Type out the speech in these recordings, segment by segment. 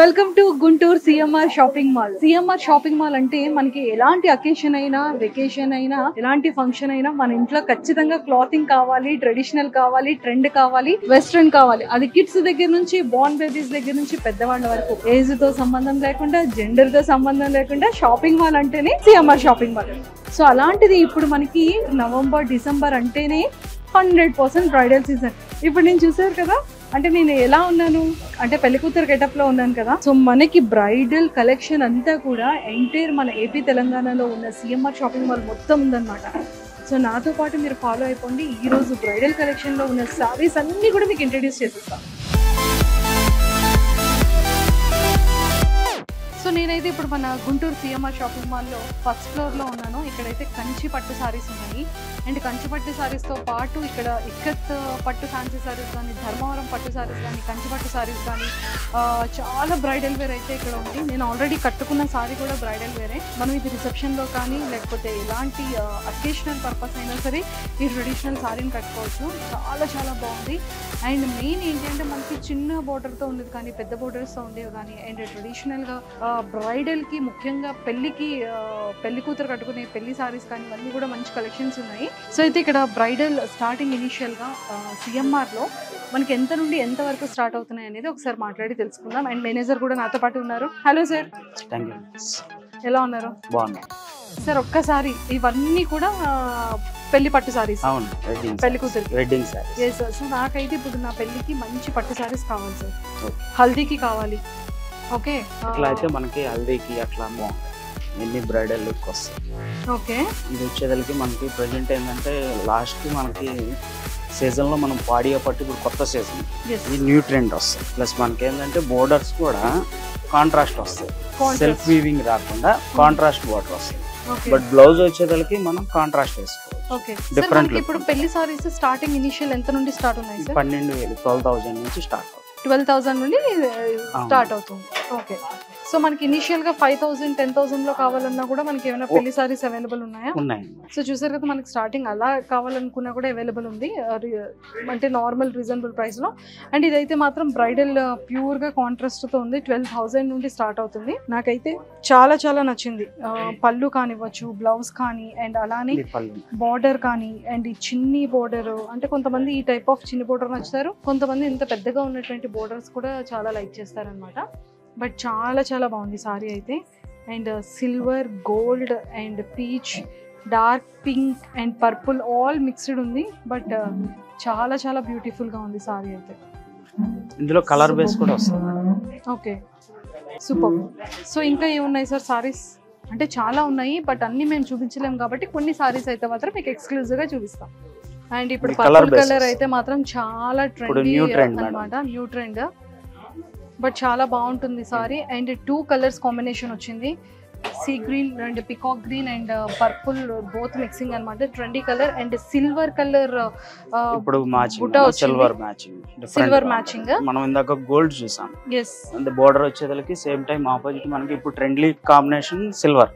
Welcome to Guntur CMR shopping mall. CMR shopping mall అంటే మనకి ఎలాంటి అకేషన్ అయినా, వెకేషన్ అయినా, ఎలాంటి ఫంక్షన్ అయినా మన ఇంట్లో ఖచ్చితంగా క్లాతింగ్ కావాలి, ట్రెడిషనల్ కావాలి, ట్రెండ్ కావాలి, వెస్ట్రన్ కావాలి. అది కిడ్స్ దగ్గర నుంచి, బోర్న్ బేబీస్ దగ్గర నుంచి పెద్దవాళ్ళ వరకు, ఏజ్ తో సంబంధం లేకుండా, జెండర్ తో సంబంధం లేకుండా షాపింగ్ మాల్ అంటేనే సిఎంఆర్ షాపింగ్ మాల్. సో అలాంటిది ఇప్పుడు మనకి నవంబర్, డిసెంబర్ అంటేనే 100% బ్రైడల్ సీజన్. ఇప్పుడు నేను చూసారు కదా, అంటే నేను ఎలా ఉన్నాను అంటే పెళ్లికూతురు గెటప్ లో ఉన్నాను కదా. సో మనకి బ్రైడల్ కలెక్షన్ అంతా కూడా ఎంటైర్ మన ఏపీ తెలంగాణలో ఉన్న సిఎంఆర్ షాపింగ్ మాల్ మొత్తం ఉందన్నమాట. సో నాతో పాటు మీరు ఫాలో అయిపోండి. ఈ రోజు బ్రైడల్ కలెక్షన్ లో ఉన్న సారీస్ అన్ని కూడా మీకు ఇంట్రడ్యూస్ చేసేస్తాను. సో నేనైతే ఇప్పుడు మన గుంటూరు సిఎంఆర్ షాపింగ్ మాల్లో ఫస్ట్ ఫ్లోర్లో ఉన్నాను. ఇక్కడైతే కంచి పట్టు సారీస్ ఉన్నాయి. అండ్ కంచి పట్టు సారీస్తో పాటు ఇక్కడ ఇక్కత్ పట్టు ఫ్యాన్సీ సారీస్ కానీ, ధర్మవరం పట్టు సారీస్ కానీ, కంచి పట్టు సారీస్ కానీ, చాలా బ్రైడల్ వేర్ అయితే ఇక్కడ ఉంది. నేను ఆల్రెడీ కట్టుకున్న సారీ కూడా బ్రైడల్ వేరే. మనం ఇది రిసెప్షన్లో కానీ లేకపోతే ఎలాంటి అకేషనల్ పర్పస్ అయినా సరే ఈ ట్రెడిషనల్ సారీని కట్టుకోవచ్చు. చాలా చాలా బాగుంది. అండ్ మెయిన్ ఏంటంటే మనకి చిన్న బోర్డర్తో ఉండేది కానీ, పెద్ద బోర్డర్స్తో ఉండేవి కానీ, అండ్ ట్రెడిషనల్గా బ్రైడల్కి ముఖ్యంగా పెళ్లి కూతురు కట్టుకునే పెళ్లి సారీస్ కానీ ఇవన్నీ కూడా మంచి కలెక్షన్స్ ఉన్నాయి. సో అయితే ఇక్కడ బ్రైడల్ స్టార్టింగ్ ఇనిషియల్గా సిఎంఆర్లో మనకి ఎంత నుండి ఎంత వరకు స్టార్ట్ అవుతున్నాయి అనేది ఒకసారి మాట్లాడి తెలుసుకుందాం. అండ్ మేనేజర్ కూడా నాతో పాటు ఉన్నారు. హలో సార్, ఎలా ఉన్నారు? బాగున్నా సార్. ఒక్కసారి ఇవన్నీ కూడా పెళ్లి పట్టు సారీస్, పెళ్లి కూతురు wedding saris. Yes sir. So నాకైతే ఇప్పుడు నా పెళ్లికి మంచి పట్టు సారీస్ కావాలి సార్. హల్దీకి కావాలి. ఓకే, అట్లా అయితే మనకి హల్దీకి అట్లా బాగుంది. ఎన్ని బ్రైడల్ లుక్ వస్తాయి. ఓకే, ఇది వచ్చేదానికి మనకి ప్రజెంట్ ఏంటంటే లాస్ట్ మనకి సీజన్లో మనం పాడియా పట్టు ఇప్పుడు కొత్త సీజన్, ఇది న్యూ ట్రెండ్ వస్తాయి. ప్లస్ మనకి ఏంటంటే బోర్డర్స్ కూడా కాంట్రాస్ట్ వస్తాయి. సెల్ఫ్ వీవింగ్ రాకుండా కాంట్రాస్ట్ బోర్డర్ వస్తాయి. బట్ బ్లౌజ్ వచ్చేదానికి మనం కాంట్రాస్ట్ వేసుకోవాలి. డిఫరెంట్. ఇప్పుడు పెళ్లి సారీస్ స్టార్టింగ్ ఇనిషియల్ ఎంత నుండి స్టార్ట్ ఉన్నాయి సార్? 12,000 12,000 నుంచి స్టార్ట్ అవుతుంది. 12,000 నుండి స్టార్ట్ అవుతుంది. ఓకే. సో మనకి ఇనిషియల్ గా 5,000 10,000 లో కావాలన్నా కూడా మనకి ఏమైనా పెళ్లి సారీస్ అవైలబుల్ ఉన్నాయా? ఉన్నాయి. సో చూసారు కదా, మనకి స్టార్టింగ్ అలా కావాలనుకున్నా కూడా అవైలబుల్ ఉంది, అంటే నార్మల్ రీజనబుల్ ప్రైస్ లో. అండ్ ఇదైతే మాత్రం బ్రైడల్ ప్యూర్ గా కాంట్రాస్ట్ తో ఉంది. 12,000 నుండి స్టార్ట్ అవుతుంది. నాకైతే చాలా చాలా నచ్చింది. పళ్ళు కానివ్వచ్చు, బ్లౌజ్ కానీ, అండ్ అలానే బార్డర్ కానీ, అండ్ ఈ చిన్ని బోర్డర్, అంటే కొంతమంది ఈ టైప్ ఆఫ్ చిన్ని బోర్డర్ నచ్చుతారు, కొంతమంది ఇంత పెద్దగా ఉన్నటువంటి బోర్డర్స్ కూడా చాలా లైక్ చేస్తారనమాట. బట్ చాలా చాలా బాగుంది సారీ అయితే. And silver, gold and peach, dark pink and purple all mixed ఉంది. బట్ చాలా చాలా బ్యూటిఫుల్గా ఉంది సారీ అయితే. ఇందులో కలర్ బేస్ కూడా వస్తుంది. Okay, super. సో ఇంకా ఏమున్నాయి సార్ సారీస్? అంటే చాలా ఉన్నాయి, బట్ అన్ని మేము చూపించలేము కాబట్టి కొన్ని సారీస్ అయితే మాత్రం మీకు ఎక్స్క్లూజివ్గా చూపిస్తాం. అండ్ ఇప్పుడు పర్పుల్ కలర్ అయితే మాత్రం చాలా ట్రెండీ అన్నమాట, న్యూ ట్రెండ్. బట్ చాలా బాగుంటుంది సారీ. అండ్ 2 కలర్స్ కాంబినేషన్ వచ్చింది, sea green and peacock green and purple, both mixing అనమాట. Trendy colour and silver colour. ఇప్పుడు సిల్వర్ మ్యాచింగ్. మనం ఇందాక గోల్డ్ చూసాం. ఎస్. అండ్ బోర్డర్ వచ్చేదానికి సేమ్ టైం ఆపోజిట్ మనకి ఇప్పుడు trendy combination silver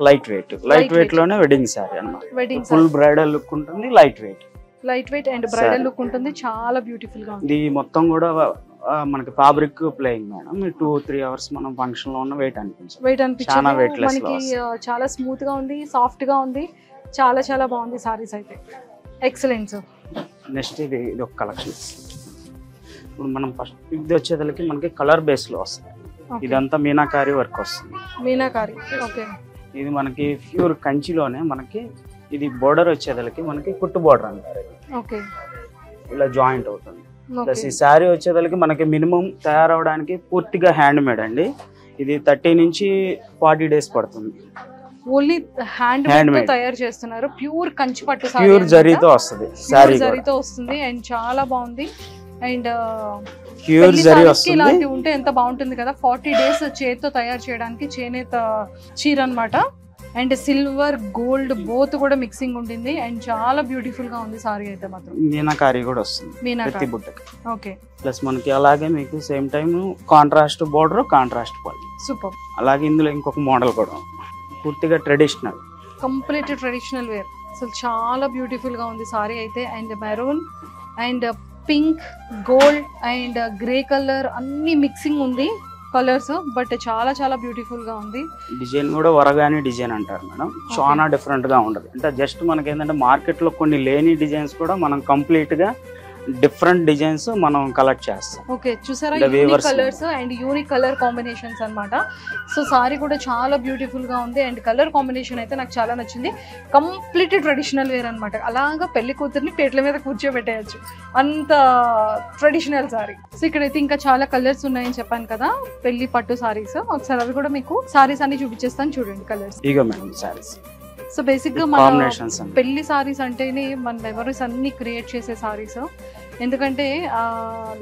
light weight లోనే వెడ్డింగ్ సారీ అన్నమాట. ఫుల్ బ్రైడల్ లుక్ ఉంటుంది, light weight and bridal look ఉంటుంది. చాలా బ్యూటిఫుల్ గా ఉంది. ఇది మొత్తం కూడా మనకి ఫ్యాబ్రిక్ ప్లేయింగ్ మేడం. 2-3 అవర్స్ మనం ఫంక్షన్ లో ఉన్న వెయిట్ అనిపించింది. మనకి చాలా స్మూత్ గా ఉంది, సాఫ్ట్ గా ఉంది. చాలా చాలా బాగుంది సారీస్ అయితే. ఎక్సలెంట్. నెక్స్ట్ ఇది ఒక కలెక్షన్. ఇప్పుడు మనం ఫస్ట్ ఇది వచ్చేదానికి మనకి కలర్ బేస్ లో వస్తుంది. ఇదంతా మీనాకారి వర్క్ వస్తుంది. మీనాకారి. ఓకే. ఇది మనకి ప్యూర్ కంచిలోనే మనకి ఇది బోర్డర్ వచ్చేదానికి మనకి కుట్టు బోర్డర్ అంటారు. ఓకే. ఇలా జాయింట్ అవుతుంది. ప్లస్ ఈ శారీ వచ్చేదానికి మనకి మినిమం తయారవడానికి పూర్తిగా హ్యాండ్ మేడ్ అండి. ఇది 30 నుంచి 40 డేస్ పడుతుంది. ఓన్లీ హ్యాండ్ మేడ్ తయారు చేస్తున్నారు. ప్యూర్ కంచి పట్టు సారీ, ప్యూర్ జరీతో వస్తుంది. శారీ జరీతో వస్తుంది అండ్ చాలా బాగుంది. అండ్ ప్యూర్ జరీ వస్తుంది. ఇలాంటి ఉంటే ఎంత బాగుంటుంది కదా. 40 డేస్ చేతితో తయారు చేయడానికి చేనేత చీర అన్నమాట. అండ్ సిల్వర్, గోల్డ్ బోత్ కూడా మిక్సింగ్ ఉంటుంది. అండ్ చాలా బ్యూటిఫుల్ గా ఉంది సారీ అయితే మాత్రం. మీనాకారి కూడా వస్తుంది ప్రతి బుట్టకి. ఓకే. ప్లస్ మనకి అలాగే మీకు same time contrast border, contrast పళ్ళు. సూపర్. అలాగే ఇందులో ఇంకొక మోడల్ కూడా పూర్తిగా ట్రెడిషనల్, కంప్లీట్ ట్రెడిషనల్ వేర్. అసలు చాలా బ్యూటిఫుల్ గా ఉంది సారీ అయితే. And maroon and pink, gold and grey colour అన్ని మిక్సింగ్ ఉంది. కలర్స్, బట్ చాలా చాలా బ్యూటిఫుల్ గా ఉంది. డిజైన్ కూడా వరగాని డిజైన్ అంటారు మేడం, చాలా డిఫరెంట్ గా ఉండదు. అంటే జస్ట్ మనకి ఏంటంటే మార్కెట్ లో కొన్ని లేని డిజైన్స్ కూడా మనం కంప్లీట్ గా డిఫరెంట్ డిజైన్స్ మనం కలెక్ట్ చేస్తాం. ఓకే, చూసారా unique colours and unique colour combinations అన్నమాట. సో సారీ కూడా చాలా బ్యూటిఫుల్ గా ఉంది అండ్ కలర్ కాంబినేషన్ అయితే నాకు చాలా నచ్చింది. కంప్లీట్ ట్రెడిషనల్ వేర్ అనమాట, అలాగా పెళ్లి కూతుర్ని పేట్ల మీద కూర్చోబెట్టేయచ్చు, అంత ట్రెడిషనల్ సారీ. సో ఇక్కడైతే ఇంకా చాలా కలర్స్ ఉన్నాయని చెప్పాను కదా, పెళ్లి పట్టు సారీస్. ఒకసారి అవి కూడా మీకు సారీస్ అన్ని చూపించేస్తాను, చూడండి కలర్స్. ఇగో మేడం సారీస్. సో బేసిక్ గా మన పెళ్లి సారీస్ అంటేనే మన మెమరీస్ అన్ని క్రియేట్ చేసే సారీస్, ఎందుకంటే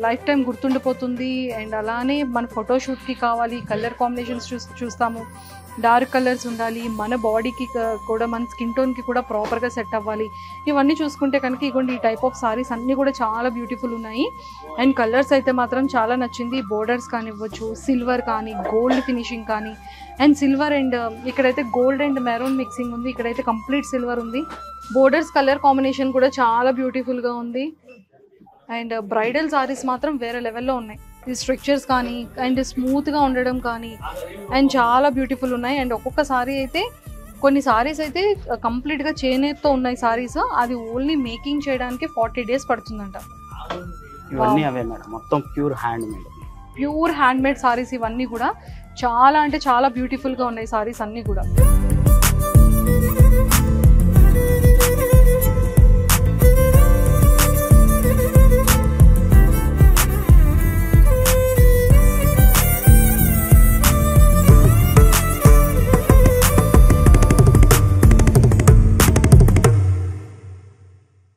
లైఫ్ టైం గుర్తుండిపోతుంది. అండ్ అలానే మన ఫోటోషూట్ కి కావాలి కలర్ కాంబినేషన్స్ చూస్తాము, డార్క్ కలర్స్ ఉండాలి, మన బాడీకి కూడా మన స్కిన్ టోన్ కి కూడా ప్రాపర్ గా సెట్ అవ్వాలి. ఇవన్నీ చూసుకుంటే కనుక ఇగోండి ఈ టైప్ ఆఫ్ సారీస్ అన్ని కూడా చాలా బ్యూటిఫుల్ ఉన్నాయి. అండ్ కలర్స్ అయితే మాత్రం చాలా నచ్చింది. బోర్డర్స్ కానివ్వచ్చు, సిల్వర్ కానీ, గోల్డ్ ఫినిషింగ్ కానీ, అండ్ సిల్వర్ అండ్ ఇక్కడైతే గోల్డ్ అండ్ మెరూన్ మిక్సింగ్ ఉంది, ఇక్కడైతే కంప్లీట్ సిల్వర్ ఉంది. బోర్డర్స్ కలర్ కాంబినేషన్ కూడా చాలా బ్యూటిఫుల్ గా ఉంది. అండ్ బ్రైడల్ సారీస్ మాత్రం వేరే లెవెల్లో ఉన్నాయి. ఈ స్ట్రక్చర్స్ కానీ అండ్ స్మూత్గా ఉండడం కానీ అండ్ చాలా బ్యూటిఫుల్ ఉన్నాయి. అండ్ ఒక్కొక్క సారీ అయితే కొన్ని సారీస్ అయితే కంప్లీట్గా చేనేతో ఉన్నాయి సారీస్, అది ఓన్లీ మేకింగ్ చేయడానికి 40 days పడుతుందంట. ఇవన్నీ అవే మేడం, మొత్తం pure hand made, pure hand made saris ఇవన్నీ కూడా చాలా అంటే చాలా బ్యూటిఫుల్గా ఉన్నాయి సారీస్ అన్నీ కూడా.